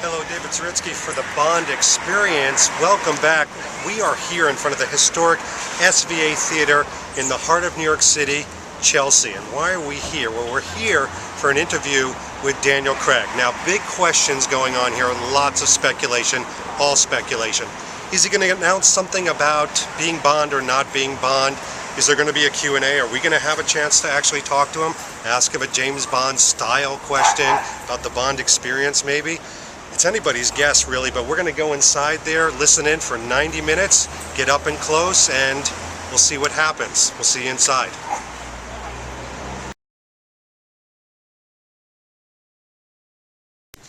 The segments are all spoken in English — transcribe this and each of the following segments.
Hello, David Zaritsky for the Bond Experience. Welcome back. We are here in front of the historic SVA Theater in the heart of New York City, Chelsea. And why are we here? Well, we're here for an interview with Daniel Craig. Now, big questions going on here, lots of speculation, all speculation. Is he going to announce something about being Bond or not being Bond? Is there going to be a Q&A? Are we going to have a chance to actually talk to him? Ask him a James Bond style question about the Bond experience maybe? It's anybody's guess really, but we're going to go inside there, listen in for 90 minutes, get up and close, and we'll see what happens. We'll see you inside.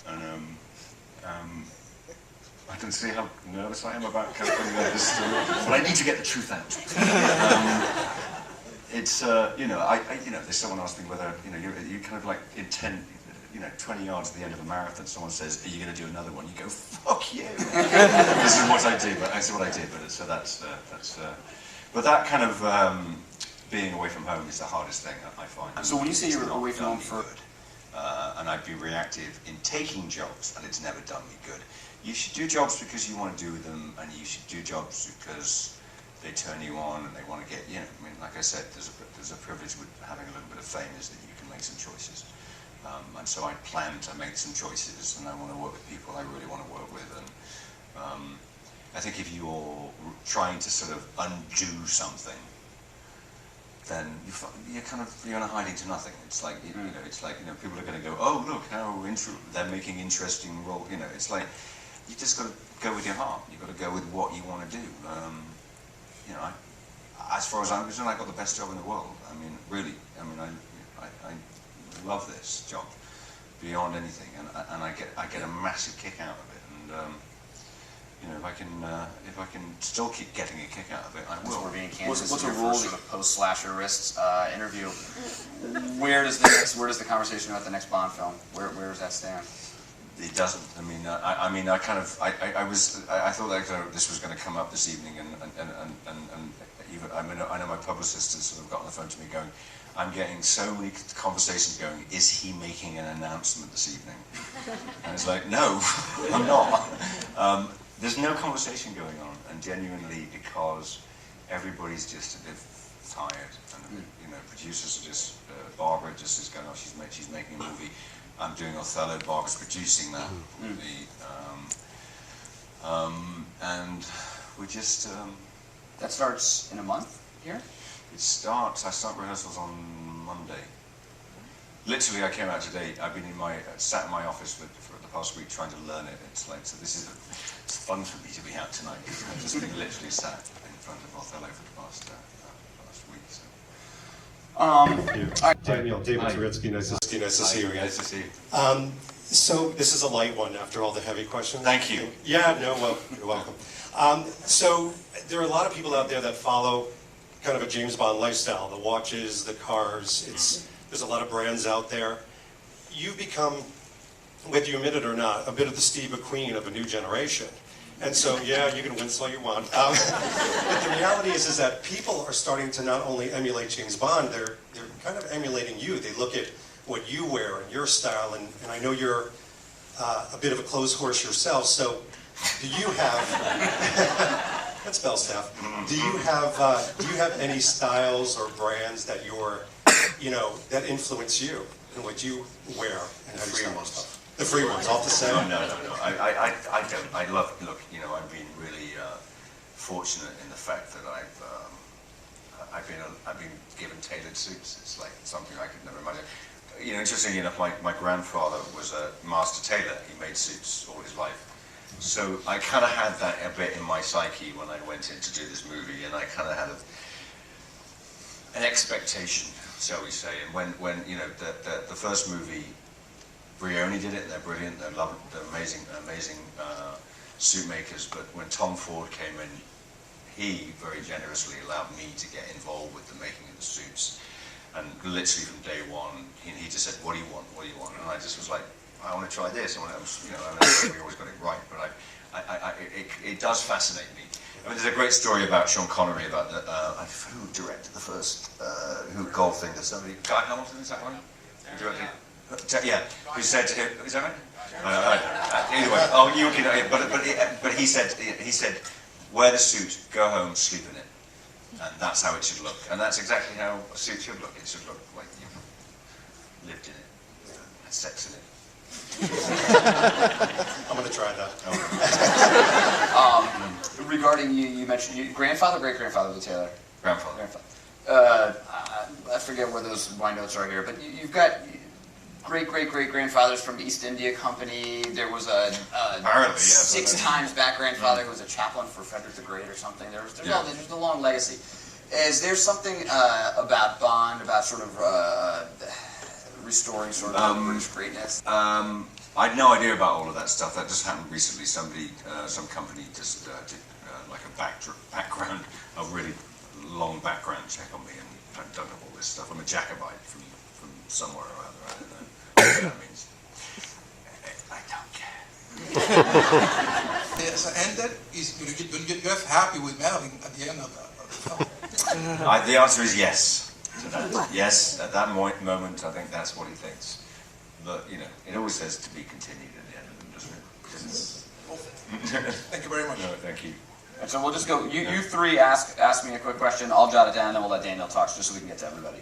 And I can see how nervous I am about covering this, but I need to get the truth out. There's someone asked me whether, you kind of like intent, 20 yards at the end of a marathon, someone says, are you going to do another one? You go, fuck you. This is what I do, but that kind of being away from home is the hardest thing I find. So when you say you're away from home for... and I'd be reactive in taking jobs, and it's never done me good. You should do jobs because you want to do them, and you should do jobs because they turn you on and they want to get, like I said, there's a privilege with having a little bit of fame is that you can make some choices. And so I plan to make some choices, and I want to work with people I really want to work with. And I think if you're trying to sort of undo something, then you're not hiding to nothing. It's like people are going to go, oh look how they're making interesting role. It's like you just got to go with your heart. You've got to go with what you want to do. As far as I'm concerned, I got the best job in the world. I mean, really. I mean, I love this job beyond anything, and I get a massive kick out of it. And if I can still keep getting a kick out of it, I will. So we're being Kansas. What's a rule of a post-slasherist interview? Where does the conversation go at the next Bond film? Where does that stand? It doesn't. I thought that this was going to come up this evening, and even I know my publicist has sort of got on the phone to me going, I'm getting so many conversations going, is he making an announcement this evening? And it's like, no, I'm not. There's no conversation going on, and genuinely because everybody's just a bit tired, and producers are just, Barbara just is going, oh, she's making a movie. I'm doing Othello, Barbara's producing that movie, and we just... that starts in a month here? I start rehearsals on Monday. Literally, I came out today. I've been sat in my office for the past week trying to learn it. It's it's fun for me to be out tonight because I've just been literally sat in front of Othello for the past week. So. Daniel, David Zaritsky, nice to see you again. Nice to see you. So this is a light one after all the heavy questions. Thank you. Yeah, no, well, you're welcome. So there are a lot of people out there that follow kind of a James Bond lifestyle, the watches, the cars, there's a lot of brands out there. You've become, whether you admit it or not, a bit of the Steve McQueen of a new generation. And so, yeah, you can wince all you want. But the reality is that people are starting to not only emulate James Bond, they're kind of emulating you. They look at what you wear and your style, and I know you're a bit of a clothes horse yourself, so do you have... That's Bell Staff. Do you have any styles or brands that that influence you and what you wear and how you style stuff? The free ones, off the set? No. I don't. I've been really fortunate in the fact that I've been given tailored suits. It's like something I could never imagine. Interestingly enough, my grandfather was a master tailor. He made suits all his life. So I kind of had that a bit in my psyche when I went in to do this movie, and I kind of had an expectation, shall we say. And when the first movie, Brioni did it, and they're brilliant, they're amazing suit makers. But when Tom Ford came in, he very generously allowed me to get involved with the making of the suits. And literally from day one, he just said, "What do you want? What do you want?" And I just was like, I want to try this. I know we always got it right, but it does fascinate me. I mean, there's a great story about Sean Connery about who directed the first golf thing. There's somebody, Guy Hamilton, is that right? Who directed? Yeah. Who said to him? Is that right? Anyway, you can. But he said, wear the suit, go home, sleep in it, and that's how it should look. And that's exactly how a suit should look. It should look like you've lived in it, had sex in it. I'm going to try that. Regarding you mentioned grandfather, great grandfather of the Taylor. Grandfather. I forget where my notes are here, but you've got great grandfathers from East India Company. There was a Apparently, yes, 6 times back grandfather who was a chaplain for Frederick the Great or something. There's a long legacy. Is there something about Bond, about sort of restoring sort of British greatness? I had no idea about all of that stuff. That just happened recently. Somebody, some company just did like a background, a really long background check on me, and I've done all this stuff. I'm a Jacobite from somewhere or other. I don't know what that means. I don't care. Yes, and that is, you're happy with Marilyn at the end of the film. The answer is yes to that. Yes, at that moment, I think that's what he thinks. But, you know, it always says to be continued at the end of them, doesn't it? Thank you very much. No, thank you. And so we'll just go. You three ask me a quick question. I'll jot it down, and then we'll let Daniel talk, just so we can get to everybody.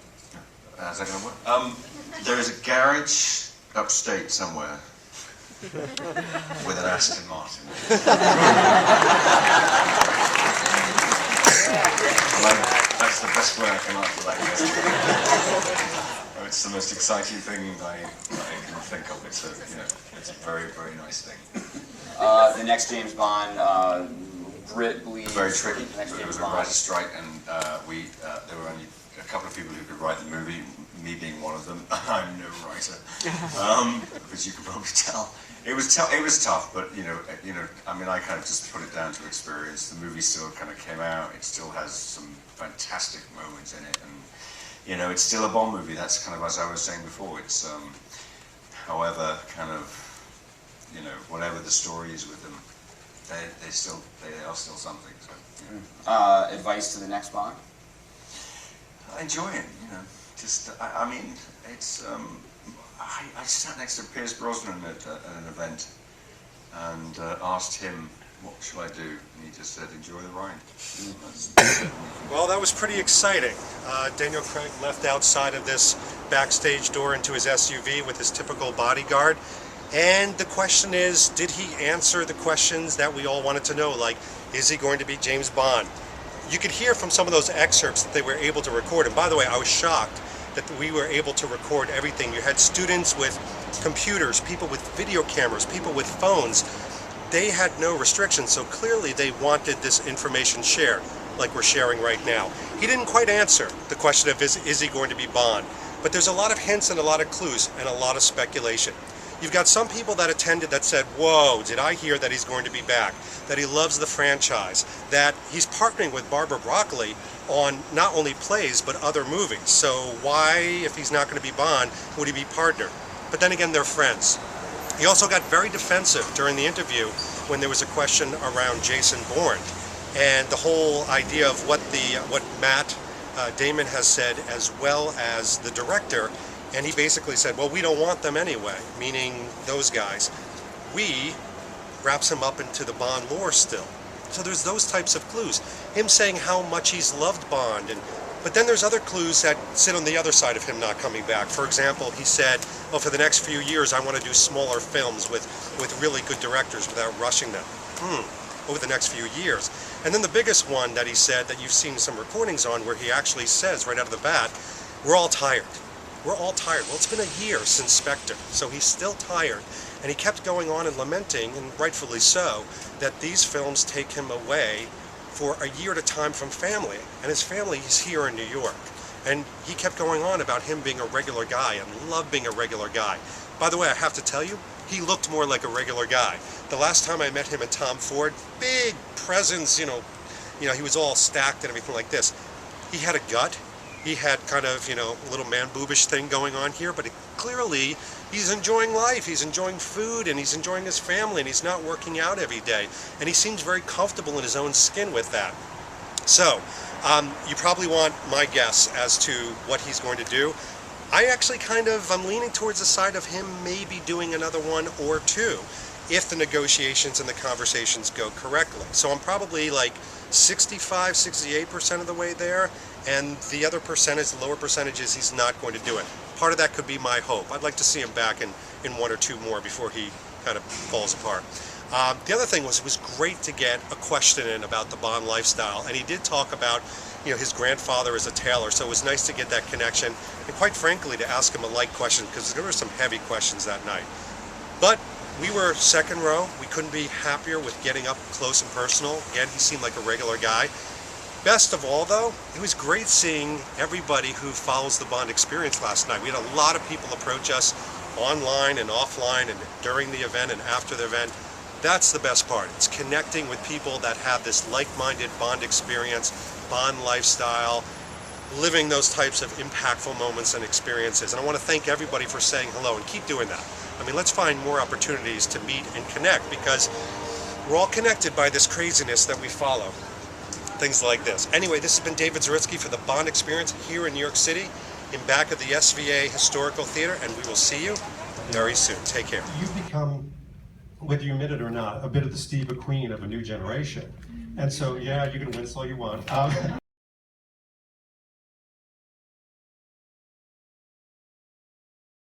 How's that going to work? There is a garage upstate somewhere with an Aston Martin. That's the best way I can answer that question. It's the most exciting thing I can think of. It's a very, very nice thing. The next James Bond, Brit believes... Very tricky. Next There James was a Bond. writer's strike, and there were only a couple of people who could write the movie, me being one of them. I'm no writer, as you can probably tell. It was tough, but I mean, I kind of just put it down to experience. The movie still kind of came out. It still has some fantastic moments in it, and it's still a Bond movie. That's kind of, as I was saying before. It's however kind of whatever the story is with them, they are still something. So, Advice to the next Bond? enjoy it. I mean, it's. I sat next to Pierce Brosnan at an event and asked him, what should I do? And he just said, enjoy the ride. Well, that was pretty exciting. Daniel Craig left outside of this backstage door into his SUV with his typical bodyguard. And the question is, did he answer the questions that we all wanted to know? Like, is he going to be James Bond? You could hear from some of those excerpts that they were able to record. And by the way, I was shocked that we were able to record everything. You had students with computers, people with video cameras, people with phones. They had no restrictions, so clearly they wanted this information shared, like we're sharing right now. He didn't quite answer the question of is he going to be Bond, but there's a lot of hints and a lot of clues and a lot of speculation. You've got some people that attended that said, whoa, did I hear that he's going to be back, that he loves the franchise, that he's partnering with Barbara Broccoli on not only plays but other movies. So why, if he's not going to be Bond, would he be partnered? But then again, they're friends. He also got very defensive during the interview when there was a question around Jason Bourne and the whole idea of what Matt Damon has said, as well as the director. And he basically said, well, we don't want them anyway, meaning those guys. We wraps him up into the Bond lore still. So there's those types of clues. Him saying how much he's loved Bond, but then there's other clues that sit on the other side of him not coming back. For example, he said, well, for the next few years, I want to do smaller films with really good directors without rushing them. Over the next few years. And then the biggest one that he said, that you've seen some recordings on, where he actually says right out of the bat, we're all tired. We're all tired. Well, it's been a year since Spectre, so he's still tired. And he kept going on and lamenting, and rightfully so, that these films take him away for a year at a time from family. And his family is here in New York. And he kept going on about him being a regular guy and love being a regular guy. By the way, I have to tell you, he looked more like a regular guy. The last time I met him at Tom Ford, big presence, he was all stacked and everything like this. He had a gut. He had kind of, a little man-boobish thing going on here, but clearly he's enjoying life, he's enjoying food, and he's enjoying his family, and he's not working out every day. And he seems very comfortable in his own skin with that. So, you probably want my guess as to what he's going to do. I actually I'm leaning towards the side of him maybe doing another one or two if the negotiations and the conversations go correctly. So I'm probably like 65, 68% of the way there, and the other percentage, the lower percentage, is he's not going to do it. Part of that could be my hope. I'd like to see him back in one or two more before he kind of falls apart. The other thing was, it was great to get a question in about the Bond lifestyle, and he did talk about, his grandfather is a tailor, so it was nice to get that connection, and quite frankly to ask him a light question, because there were some heavy questions that night. But we were second row. We couldn't be happier with getting up close and personal. Again, he seemed like a regular guy. Best of all, though, it was great seeing everybody who follows the Bond experience last night. We had a lot of people approach us online and offline and during the event and after the event. That's the best part. It's connecting with people that have this like-minded Bond experience, Bond lifestyle, living those types of impactful moments and experiences. And I want to thank everybody for saying hello, and keep doing that. I mean, let's find more opportunities to meet and connect, because we're all connected by this craziness that we follow. Things like this. Anyway, this has been David Zaritsky for the Bond Experience here in New York City, in back of the SVA Historical Theater, and we will see you very soon. Take care. You've become, whether you admit it or not, a bit of the Steve McQueen of a new generation. And so, yeah, you can wince all you want.